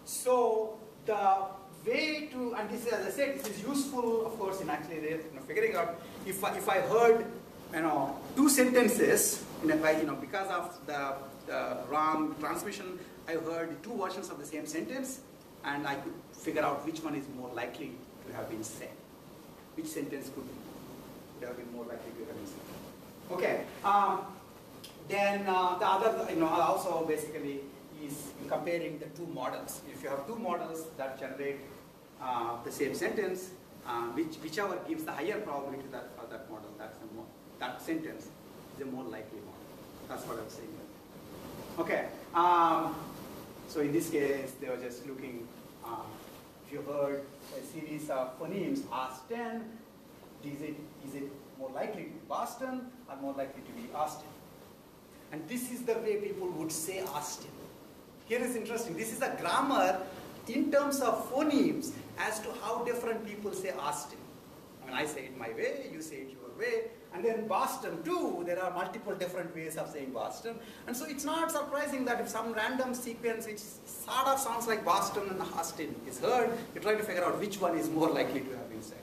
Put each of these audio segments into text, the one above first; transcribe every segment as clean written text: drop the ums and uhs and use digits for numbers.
So the way to, and this is, as I said, this is useful, of course, in actually figuring out if I heard two sentences because of the wrong transmission, I heard two versions of the same sentence, and I could figure out which one is more likely to have been said. Which sentence could have been more likely to have been said. Okay. Then the other, also basically is comparing the two models. If you have two models that generate the same sentence, whichever gives the higher probability for that model, that sentence is a more likely model. That's what I was saying. Okay. So in this case, they were just looking. If you heard a series of phonemes, ask 10, is it more likely to be Boston or more likely to be Austin? And this is the way people would say Austin. Here is interesting. This is a grammar in terms of phonemes as to how different people say Austin. I mean, I say it my way, you say it your way, and then Boston too, there are multiple different ways of saying Boston. And so it's not surprising that if some random sequence which sort of sounds like Boston and Austin is heard, you try to figure out which one is more likely to have been said.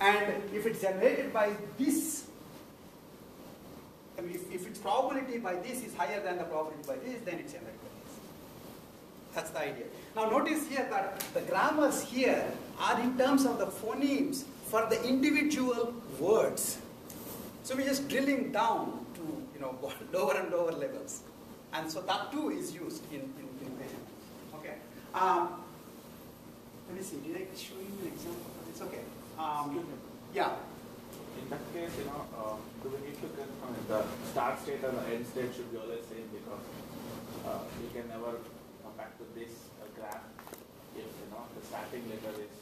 And if it's generated by this, I mean, if its probability by this is higher than the probability by this, then it's generated by this. That's the idea. Now notice here that the grammars here are in terms of the phonemes for the individual words. So we're just drilling down to lower and lower levels. And so that too is used in HMMs. Okay. Let me see, did I show you an example? It's okay. Yeah. In that case, do we need to confirm if the start state and the end state should be always same, because you can never come back to this graph if the starting letter is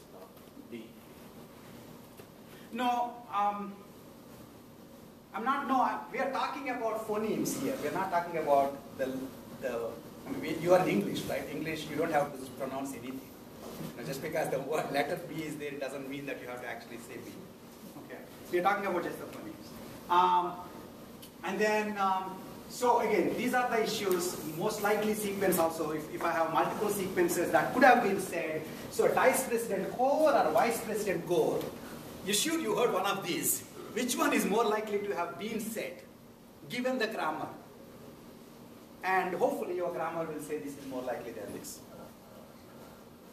D. No, we are talking about phonemes here. We are not talking about you are in English, right? English, you don't have to pronounce anything. Just because the word letter B is there, it doesn't mean that you have to actually say B. Okay, so you're talking about just the phonemes. And then, so again, these are the issues. Most likely sequence also, if I have multiple sequences that could have been said, so Vice President Gore or Vice President Gore, you heard one of these. Which one is more likely to have been said, given the grammar? And hopefully your grammar will say this is more likely than this.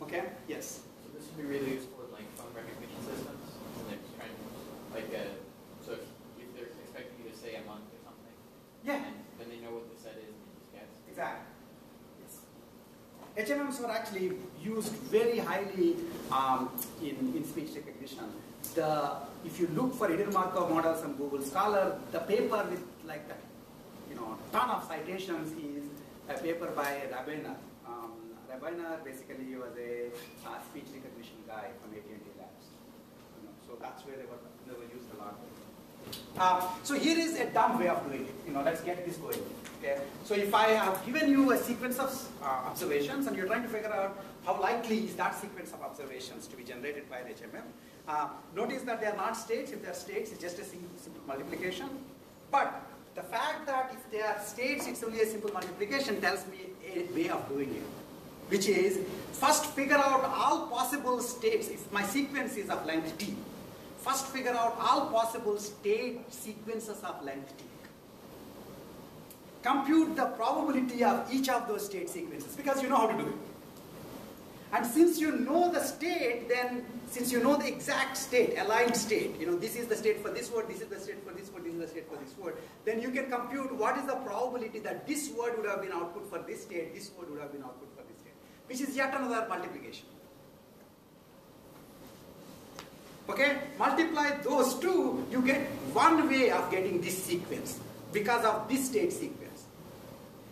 Okay? Yes? So this would be really useful in phone recognition systems. And they're trying so if they're expecting you to say a month or something, yeah, then they know what the set is and they just guess. Exactly. Yes. HMMs were actually used very highly in speech recognition. If you look for hidden Markov models on Google Scholar, the paper with ton of citations is a paper by Rabiner. Rabiner basically was a speech recognition guy from AT&T Labs. So that's where they were used a lot. So here is a dumb way of doing it. Let's get this going. Okay. So if I have given you a sequence of observations and you're trying to figure out how likely is that sequence of observations to be generated by an HMM, notice that they are not states. If they are states, it's just a simple multiplication. But the fact that if they are states, it's only a simple multiplication tells me a way of doing it, which is first figure out all possible states. If my sequence is of length t, first figure out all possible state sequences of length t. Compute the probability of each of those state sequences, because you know how to do it. And since you know the state, then since you know the exact state, aligned state, this is the state for this word, this is the state for this word, this is the state for this word, then you can compute what is the probability that this word would have been output for this state, this word would have been output for this state, which is yet another multiplication. Okay? Multiply those two, you get one way of getting this sequence because of this state sequence.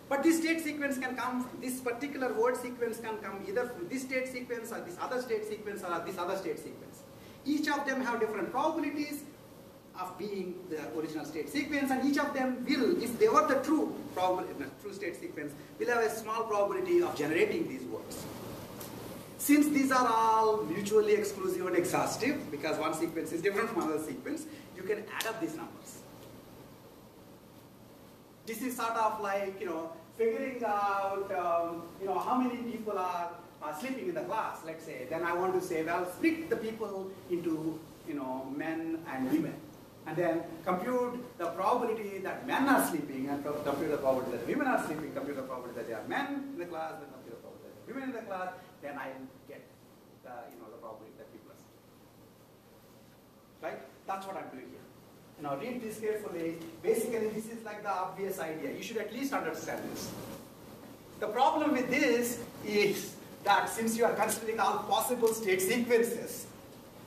But this state sequence can come, this particular word sequence can come either from this state sequence or this other state sequence or this other state sequence. Each of them have different probabilities of being the original state sequence, and each of them will, if they were the true state sequence, will have a small probability of generating these words. Since these are all mutually exclusive and exhaustive, because one sequence is different from another sequence, you can add up these numbers. This is sort of like, figuring out, how many people are sleeping in the class, let's say, then I want to say, well, split the people into, men and women. And then compute the probability that men are sleeping, and compute the probability that women are sleeping, compute the probability that there are men in the class, then compute the probability that there are women in the class, then I get the, the probability that people are sleeping. Right? That's what I'm doing here. Now read this carefully. Basically, this is like the obvious idea. You should at least understand this. The problem with this is that since you are considering all possible state sequences,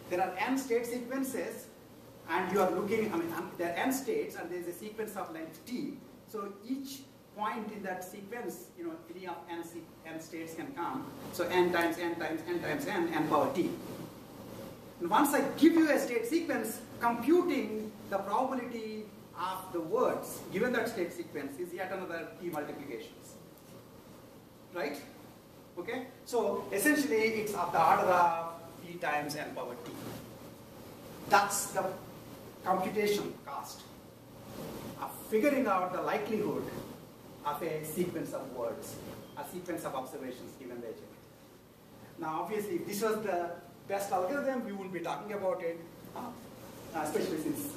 there are n state sequences, and you are looking, there are n states, and there is a sequence of length t. So each point in that sequence, any of n states can come. So n times n times n times n power t. And once I give you a state sequence, computing the probability of the words given that state sequence is yet another t multiplications. Right? Okay? So essentially it's of the order of t times n power t. That's the computation cost of figuring out the likelihood of a sequence of words, a sequence of observations given the HMM. Now obviously if this was the best algorithm, we wouldn't be talking about it, especially since,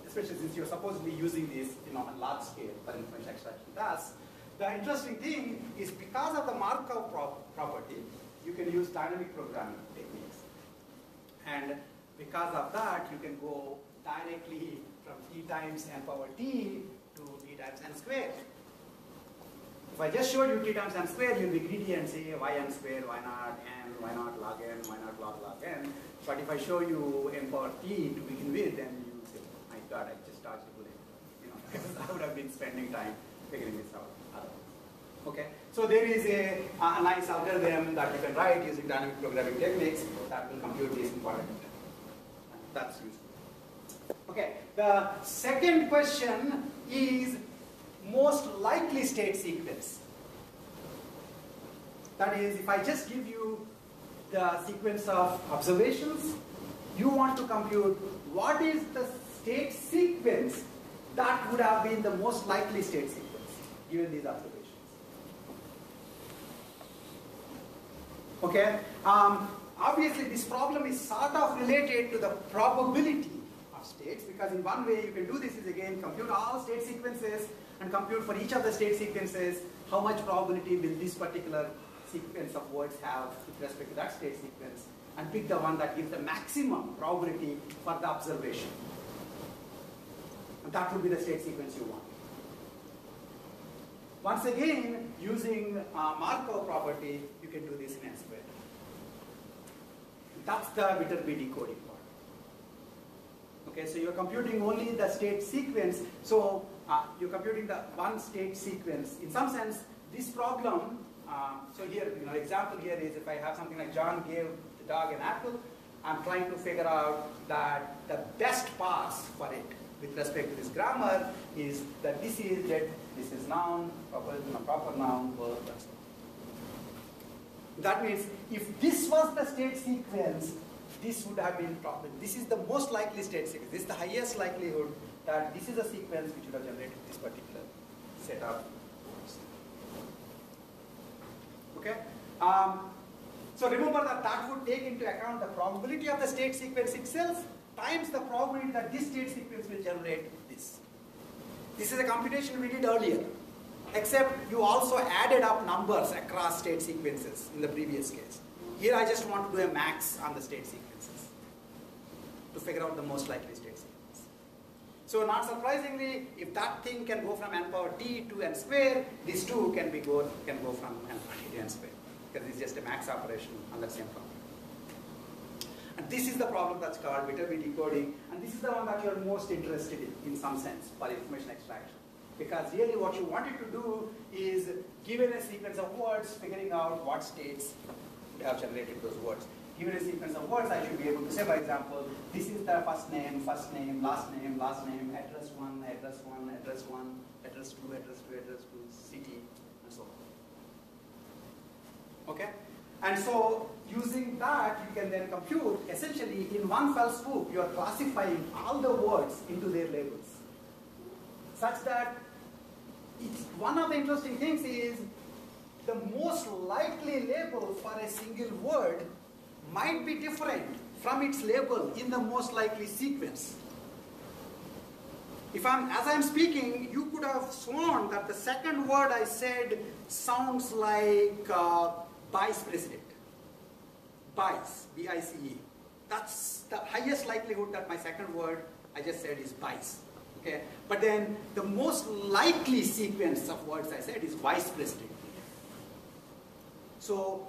especially since you're supposedly using this, on large scale for information extraction tasks. The interesting thing is because of the Markov property, you can use dynamic programming techniques. And because of that, you can go directly from t times n power t to t times n squared. If I just showed you t times n squared, you'll be greedy and say yn squared, y naught n, y naught log n, y naught log n. But if I show you n power t to begin with, then you say, my God, I just dodged a bullet. Because I would have been spending time figuring this out. Okay, so there is a nice algorithm that you can write using dynamic programming techniques that will compute this important. That's useful. Okay, the second question is most likely state sequence. That is, if I just give you the sequence of observations, you want to compute what is the state sequence that would have been the most likely state sequence given these observations. Okay, obviously this problem is sort of related to the probability of states, because in one way you can do this is again compute all state sequences and compute for each of the state sequences how much probability will this particular sequence of words have with respect to that state sequence, and pick the one that gives the maximum probability for the observation. And that would be the state sequence you want. Once again, using Markov property, you can do this in n squared. That's the Viterbi decoding part. Okay, so you're computing only the state sequence. So you're computing the one state sequence. In some sense, this problem, so here, example here is if I have something like John gave the dog an apple, I'm trying to figure out that the best parse for it with respect to this grammar is that this is that this is noun, proper noun, verb, and so on. That means if this was the state sequence, this would have been proper. This is the most likely state sequence. This is the highest likelihood that this is a sequence which would have generated this particular set of words. Okay? So remember that that would take into account the probability of the state sequence itself times the probability that this state sequence will generate this. This is a computation we did earlier, except you also added up numbers across state sequences in the previous case. Here I just want to do a max on the state sequences to figure out the most likely state sequence. So not surprisingly, if that thing can go from n power t to n square, these two can go from n power t to n square, because it's just a max operation on that same problem. And this is the problem that's called Viterbi decoding, and this is the one that you're most interested in some sense, for information extraction. Because really what you wanted to do is, given a sequence of words, figuring out what states would have generated those words. Given a sequence of words, I should be able to say, for example, this is the first name, last name, address 1, address 1, address 1, address 2, address 2, address 2, city, and so on. Okay? And so, using that, you can then compute, essentially, in one fell swoop, you are classifying all the words into their labels. Such that, one of the interesting things is, the most likely label for a single word might be different from its label in the most likely sequence. As I'm speaking, you could have sworn that the second word I said sounds like vice president. Vice, B-I-C-E. That's the highest likelihood that my second word I just said is vice. Okay? But then the most likely sequence of words I said is vice president. So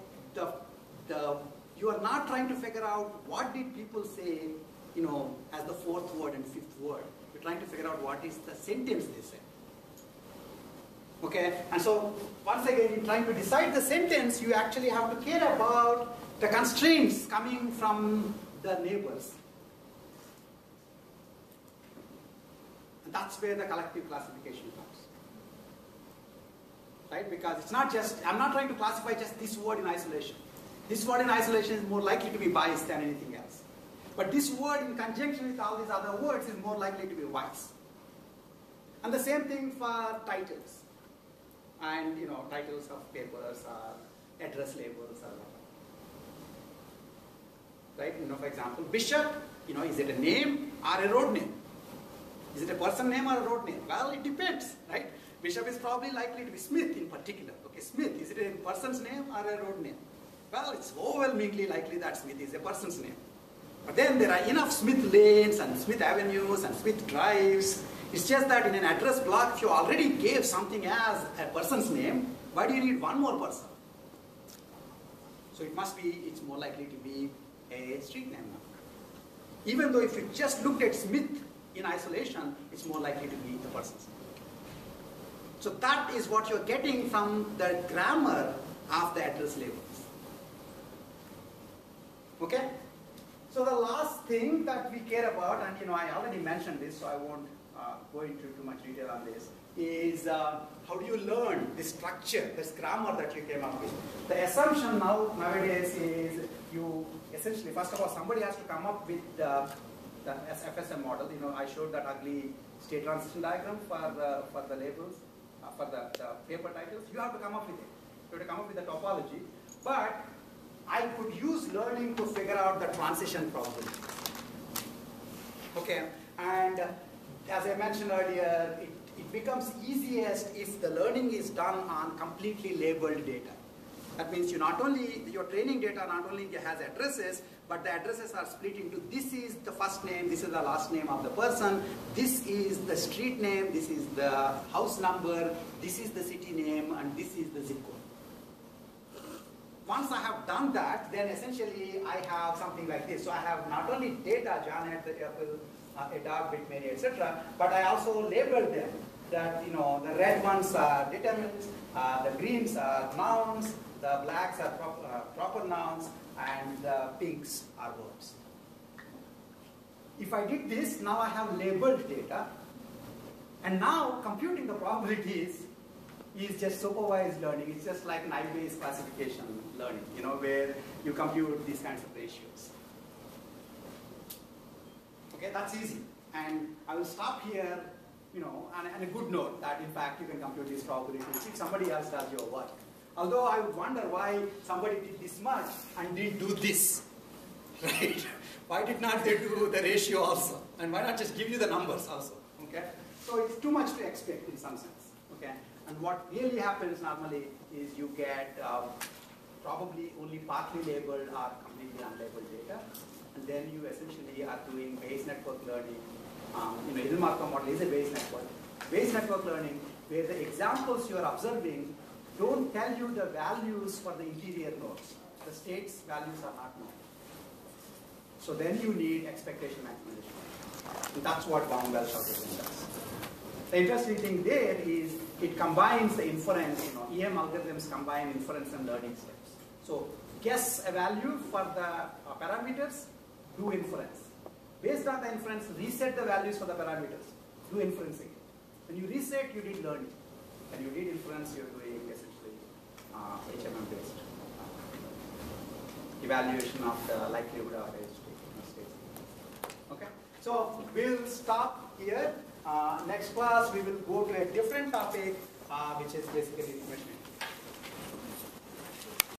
you are not trying to figure out what did people say, as the fourth word and fifth word. You're trying to figure out what is the sentence they said. Okay? And so once again, in trying to decide the sentence, you actually have to care about the constraints coming from the neighbors. And that's where the collective classification comes. Right? Because it's not just, I'm not trying to classify just this word in isolation. This word in isolation is more likely to be biased than anything else. But this word in conjunction with all these other words is more likely to be wise. And the same thing for titles. And, titles of papers or address labels or whatever. Right? For example, bishop, is it a name or a road name? Is it a person name or a road name? Well, it depends, right? Bishop is probably likely to be Smith in particular. Okay, Smith, is it a person's name or a road name? Well, it's overwhelmingly likely that Smith is a person's name. But then there are enough Smith lanes and Smith avenues and Smith drives. It's just that in an address block, if you already gave something as a person's name, why do you need one more person? So it's more likely to be a street name now. Even though if you just looked at Smith in isolation, it's more likely to be the person's name. So that is what you're getting from the grammar of the address labels. Okay? So the last thing that we care about, and I already mentioned this, so I won't go into too much detail on this, is how do you learn this structure, this grammar that you came up with. The assumption nowadays is you essentially, first of all, somebody has to come up with the FSM model. I showed that ugly state transition diagram for the labels, for the paper titles. You have to come up with it. You have to come up with the topology. But I could use learning to figure out the transition probability. Okay, and as I mentioned earlier, it becomes easiest if the learning is done on completely labeled data. That means your training data not only has addresses, but the addresses are split into this is the first name, this is the last name of the person, this is the street name, this is the house number, this is the city name, and this is the zip code. Once I have done that, then essentially I have something like this. So I have not only data, John had the apple, a dog bit Mary, etc., but I also labeled them. That the red ones are determinants, the greens are nouns, the blacks are proper nouns, and the pinks are verbs. If I did this, now I have labeled data, and now computing the probabilities is just supervised learning. It's just like an I-based classification learning, where you compute these kinds of ratios. Okay, that's easy. And I will stop here, on a good note that in fact you can compute these probabilities if somebody else does your work. Although I would wonder why somebody did this much and didn't do this, right? Why did not they do the ratio also? And why not just give you the numbers also, okay? So it's too much to expect in some sense, okay? And what really happens normally is you get probably only partly labeled or completely unlabeled data, and then you essentially are doing Bayes network learning. Hidden Markov model is a Bayes network. Bayes network learning, where the examples you are observing don't tell you the values for the interior nodes. The state's values are not known. So then you need expectation maximization. And that's what bound-Welsh algorithm does. The interesting thing there is it combines the inference, EM algorithms combine inference and learning steps. So guess a value for the parameters, do inference. Based on the inference, reset the values for the parameters, do inference again. When you reset, you did learning. When you did inference, you're doing essentially HMM based evaluation of the likelihood of a state. Okay, so we'll stop here. Next class, we will go to a different topic, which is basically information.